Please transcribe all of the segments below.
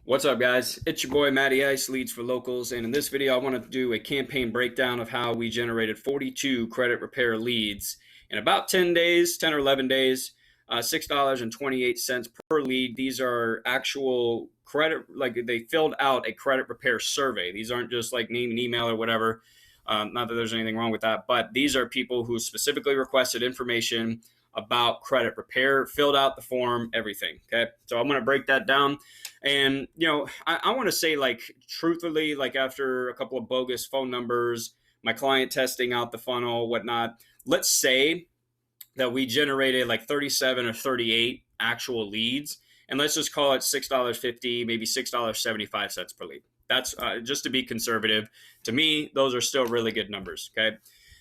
What's up, guys? It's your boy Matty Ice, Leads for Locals, and in this video, I want to do a campaign breakdown of how we generated 42 credit repair leads in about 10 days, 10 or 11 days, $6.28 per lead. These are actual credit, like they filled out a credit repair survey. These aren't just like name and email or whatever. Not that there's anything wrong with that, but these are people who specifically requested information about credit repair, filled out the form, everything. Okay, so I'm going to break that down. And, I want to say, like, truthfully, like, after a couple of bogus phone numbers, my client testing out the funnel, whatnot, let's say that we generated like 37 or 38 actual leads. And let's just call it $6.50, maybe $6.75 per lead. That's just to be conservative. To me, those are still really good numbers. Okay.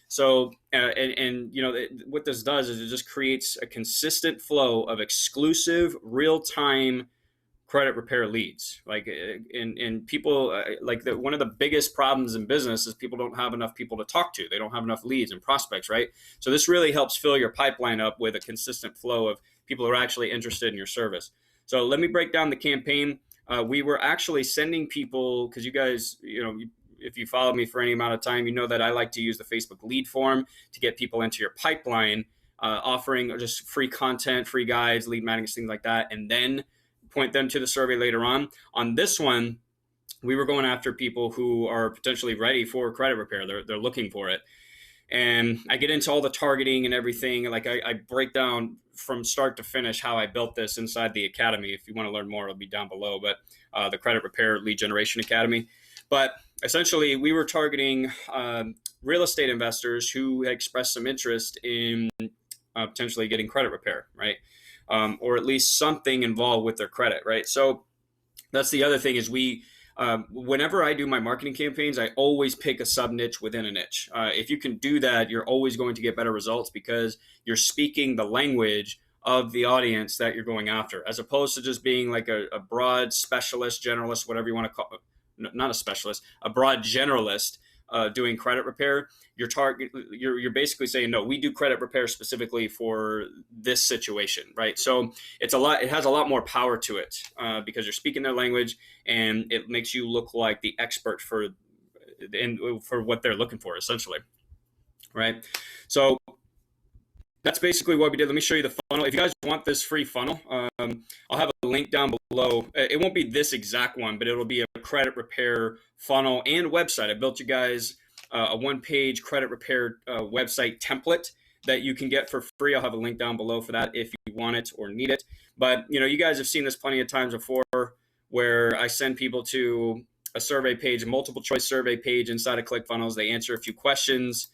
So, what this does is it just creates a consistent flow of exclusive, real time credit repair leads. Like, and people like one of the biggest problems in business is people don't have enough people to talk to. They don't have enough leads and prospects, right? So this really helps fill your pipeline up with a consistent flow of people who are actually interested in your service. So let me break down the campaign. We were actually sending people, because you guys, if you follow me for any amount of time, you know that I like to use the Facebook lead form to get people into your pipeline, offering just free content, free guides, lead magnets, things like that, and then point them to the survey later on. On this one, we were going after people who are potentially ready for credit repair. They're looking for it. And I get into all the targeting and everything. Like I break down from start to finish how I built this inside the academy. If you want to learn more, it'll be down below. But the Credit Repair Lead Generation Academy. But essentially, we were targeting real estate investors who had expressed some interest in potentially getting credit repair, right? Or at least something involved with their credit, right? So that's the other thing is whenever I do my marketing campaigns, I always pick a sub niche within a niche. If you can do that, you're always going to get better results because you're speaking the language of the audience that you're going after, as opposed to just being like a broad specialist, generalist, whatever you want to call it. Not a specialist, a broad generalist doing credit repair. You're basically saying, no, we do credit repair specifically for this situation, right? So it has a lot more power to it because you're speaking their language and it makes you look like the expert for what they're looking for, essentially, right? So that's basically what we did. Let me show you the funnel. If you guys want this free funnel, I'll have a link down below. It won't be this exact one, but it'll be a credit repair funnel and website. I built you guys a one-page credit repair website template that you can get for free. I'll have a link down below for that if you want it or need it. But, you guys have seen this plenty of times before where I send people to a survey page, a multiple choice survey page inside of ClickFunnels. They answer a few questions.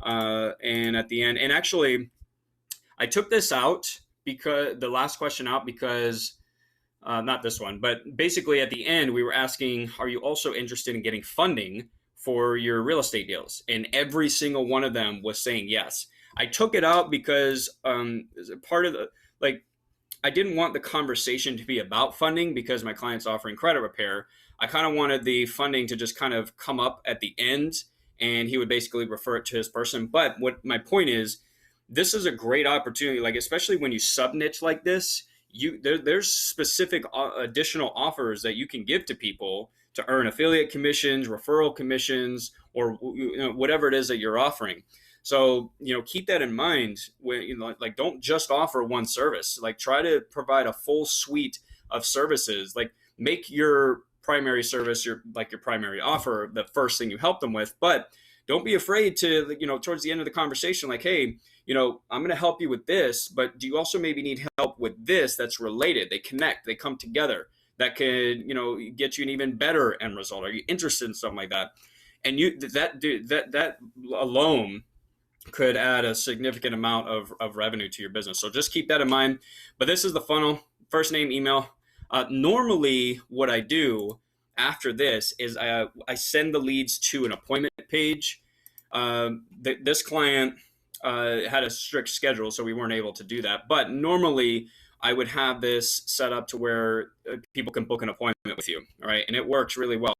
And at the end, and actually, I took this out because the last question out because not this one, but basically at the end, we were asking, are you also interested in getting funding for your real estate deals? And every single one of them was saying yes. I took it out because part of I didn't want the conversation to be about funding because my client's offering credit repair. I kind of wanted the funding to just kind of come up at the end and he would basically refer it to his person. But what my point is, this is a great opportunity, like especially when you sub niche like this, there's specific additional offers that you can give to people to earn affiliate commissions, referral commissions, or whatever it is that you're offering. So, keep that in mind when, like don't just offer one service, like try to provide a full suite of services, like make your primary service, your primary offer, the first thing you help them with, but don't be afraid to, towards the end of the conversation, like, hey, I'm going to help you with this, but do you also maybe need help with this that's related? They connect, they come together. That could, get you an even better end result. Are you interested in something like that? And that alone could add a significant amount of revenue to your business. So just keep that in mind. But this is the funnel, first name, email. Normally what I do after this is I send the leads to an appointment page. This client had a strict schedule, so we weren't able to do that. But normally I would have this set up to where people can book an appointment with you, all right? And it works really well.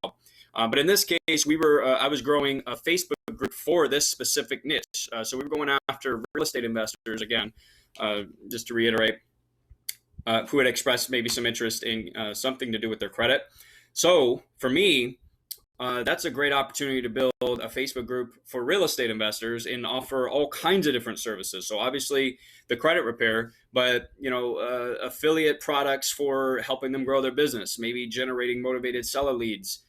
But in this case, I was growing a Facebook group for this specific niche. So we were going after real estate investors, again, just to reiterate. who had expressed maybe some interest in something to do with their credit. So for me, that's a great opportunity to build a Facebook group for real estate investors and offer all kinds of different services. So obviously the credit repair, but affiliate products for helping them grow their business, maybe generating motivated seller leads,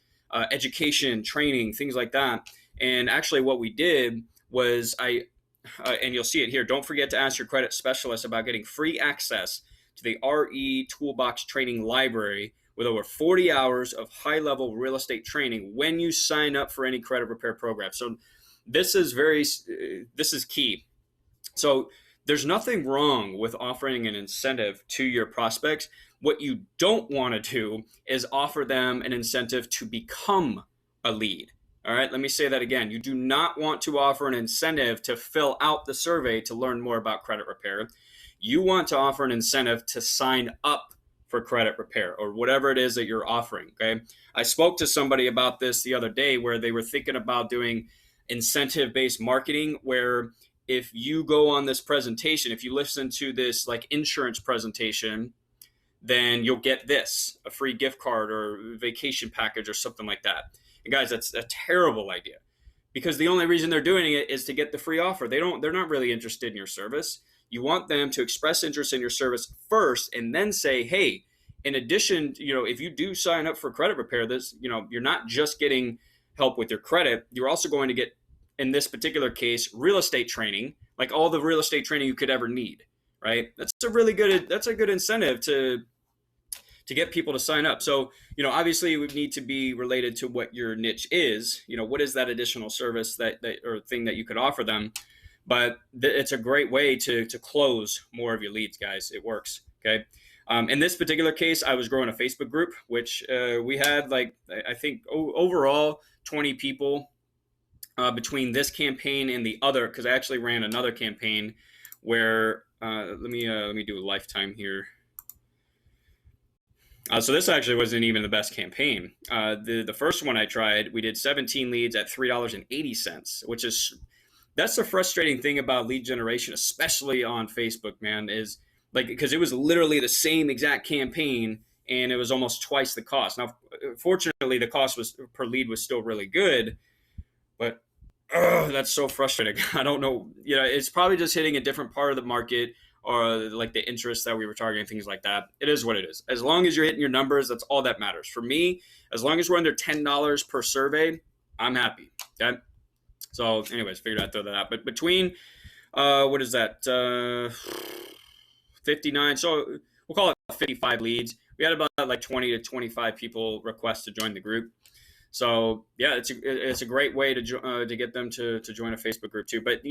education, training, things like that. And actually, what we did was and you'll see it here. Don't forget to ask your credit specialist about getting free access to the RE Toolbox Training Library with over 40 hours of high-level real estate training when you sign up for any credit repair program. So this is key. So there's nothing wrong with offering an incentive to your prospects. What you don't want to do is offer them an incentive to become a lead. All right, let me say that again. You do not want to offer an incentive to fill out the survey to learn more about credit repair. You want to offer an incentive to sign up for credit repair or whatever it is that you're offering. Okay. I spoke to somebody about this the other day where they were thinking about doing incentive-based marketing, where if you go on this presentation, if you listen to this like insurance presentation, then you'll get this, a free gift card or vacation package or something like that. And guys, that's a terrible idea, because the only reason they're doing it is to get the free offer. They're not really interested in your service. You want them to express interest in your service first and then say, hey, in addition, if you do sign up for credit repair, you're not just getting help with your credit. You're also going to get, in this particular case, real estate training, like all the real estate training you could ever need, right? That's a good incentive to get people to sign up. So, obviously it would need to be related to what your niche is. What is that additional service that or thing that you could offer them? But it's a great way to close more of your leads, guys. It works. Okay. In this particular case, I was growing a Facebook group, which we had I think overall 20 people between this campaign and the other, because I actually ran another campaign where let me do a lifetime here. So this actually wasn't even the best campaign. The first one I tried, we did 17 leads at $3.80, which that's the frustrating thing about lead generation, especially on Facebook, man, is because it was literally the same exact campaign and it was almost twice the cost. Now, fortunately, the cost per lead was still really good, but that's so frustrating. I don't know. It's probably just hitting a different part of the market, or like the interest that we were targeting, things like that. It is what it is. As long as you're hitting your numbers, that's all that matters. For me, as long as we're under $10 per survey, I'm happy. Okay. So anyways, figured I'd throw that out. But between, what is that? 59. So we'll call it 55 leads. We had about 20 to 25 people request to join the group. So yeah, it's a great way to get them to join a Facebook group too. But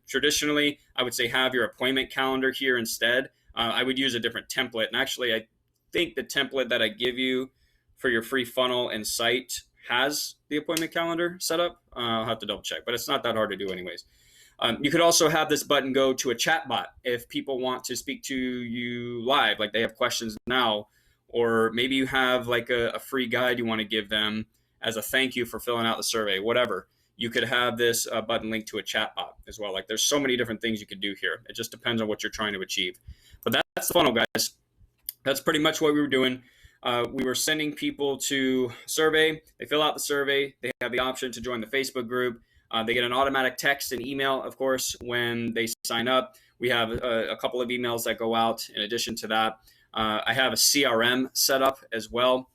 traditionally, I would say have your appointment calendar here instead. I would use a different template, and actually, I think the template that I give you for your free funnel and site has the appointment calendar set up. I'll have to double check, but it's not that hard to do, anyways. You could also have this button go to a chat bot if people want to speak to you live, like they have questions now. Or maybe you have a free guide you want to give them as a thank you for filling out the survey, whatever. You could have this button linked to a chat bot as well. There's so many different things you could do here. It just depends on what you're trying to achieve. But that's the funnel, guys. That's pretty much what we were doing. We were sending people to survey. They fill out the survey. They have the option to join the Facebook group. They get an automatic text and email, of course, when they sign up. We have a couple of emails that go out in addition to that. I have a CRM set up as well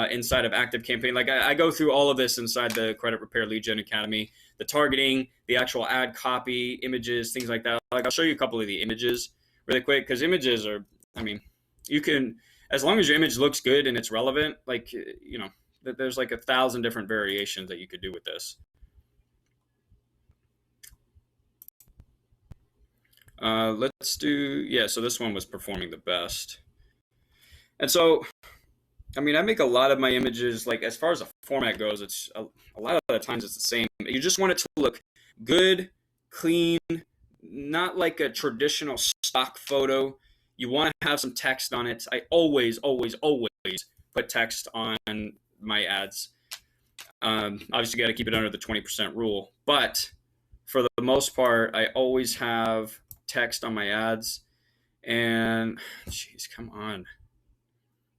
inside of Active Campaign. I go through all of this inside the Credit Repair Lead Gen Academy, the targeting, the actual ad copy, images, things like that. I'll show you a couple of the images really quick, because images are, you can, as long as your image looks good and it's relevant, there's 1,000 different variations that you could do with this. Let's do, so this one was performing the best. And so, I make a lot of my images, as far as the format goes, it's a lot of the times it's the same. You just want it to look good, clean, not like a traditional stock photo. You want to have some text on it. I always, always, always put text on my ads. Obviously, you got to keep it under the 20% rule. But for the most part, I always have text on my ads. And jeez, come on.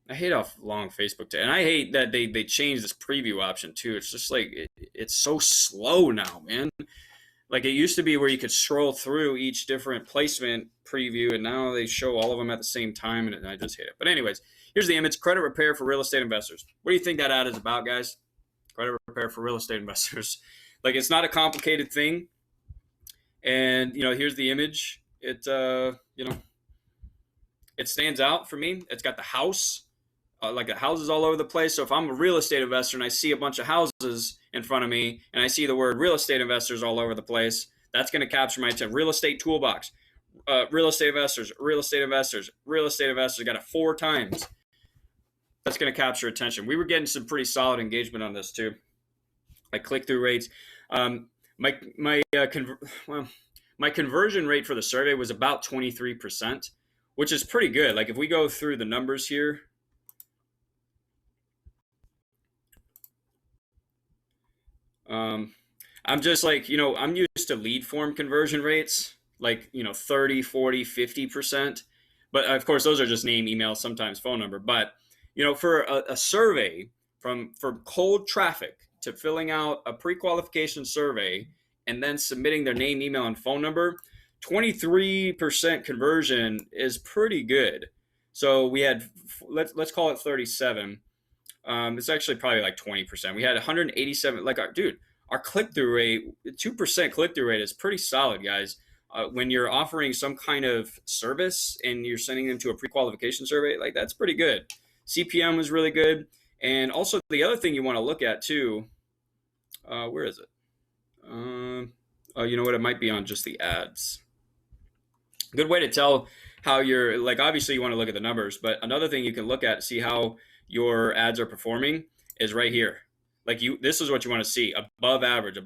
I hate how long Facebook and I hate that they changed this preview option too. It's just like it's so slow now, man. Like it used to be where you could scroll through each different placement preview, and now they show all of them at the same time, and I just hate it. But anyways, here's the image: credit repair for real estate investors. What do you think that ad is about, guys? Credit repair for real estate investors. Like it's not a complicated thing, and here's the image. It it stands out for me. It's got the house. Like the houses all over the place. So if I'm a real estate investor and I see a bunch of houses in front of me and I see the word real estate investors all over the place, that's going to capture my attention. Real estate toolbox, real estate investors, real estate investors, real estate investors. Got it 4 times. That's going to capture attention. We were getting some pretty solid engagement on this too, like click-through rates. My conversion rate for the survey was about 23%, which is pretty good. Like if we go through the numbers here. I'm just like, I'm used to lead form conversion rates, like, 30, 40, 50%. But of course, those are just name, email, sometimes phone number. But, for a survey from cold traffic to filling out a pre-qualification survey and then submitting their name, email, and phone number, 23% conversion is pretty good. So we had, let's call it 37. It's actually probably like 20%. We had 187. Like our click-through rate, 2% click-through rate is pretty solid, guys. When you're offering some kind of service and you're sending them to a pre-qualification survey, like that's pretty good. CPM was really good. And also the other thing you want to look at too, where is it? You know what? It might be on just the ads. Good way to tell how you're, like, obviously you want to look at the numbers, but another thing you can look at, see how your ads are performing is right here. Like this is what you want to see: above average,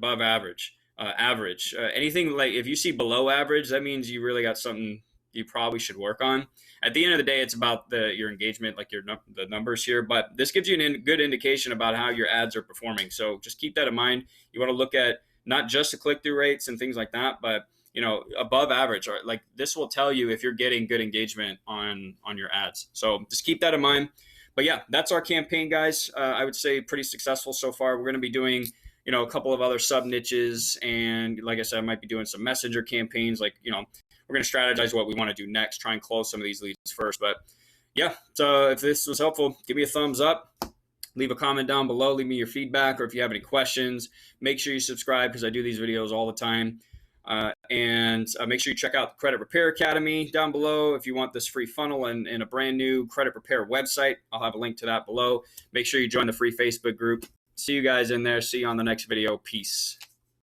average. Anything like if you see below average, that means you really got something you probably should work on. At the end of the day, it's about your engagement, like the numbers here. But this gives you a good indication about how your ads are performing. So just keep that in mind. You want to look at not just the click-through rates and things like that, but above average. Or like this will tell you if you're getting good engagement on your ads. So just keep that in mind. But yeah, that's our campaign, guys. I would say pretty successful so far. We're going to be doing, a couple of other sub niches. And like I said, I might be doing some messenger campaigns. Like, we're going to strategize what we want to do next, try and close some of these leads first. But yeah, so if this was helpful, give me a thumbs up. Leave a comment down below. Leave me your feedback. Or if you have any questions, make sure you subscribe because I do these videos all the time. And make sure you check out the Credit Repair Academy down below if you want this free funnel and a brand new credit repair website. I'll have a link to that below. Make sure you join the free Facebook group. See you guys in there. See you on the next video. Peace.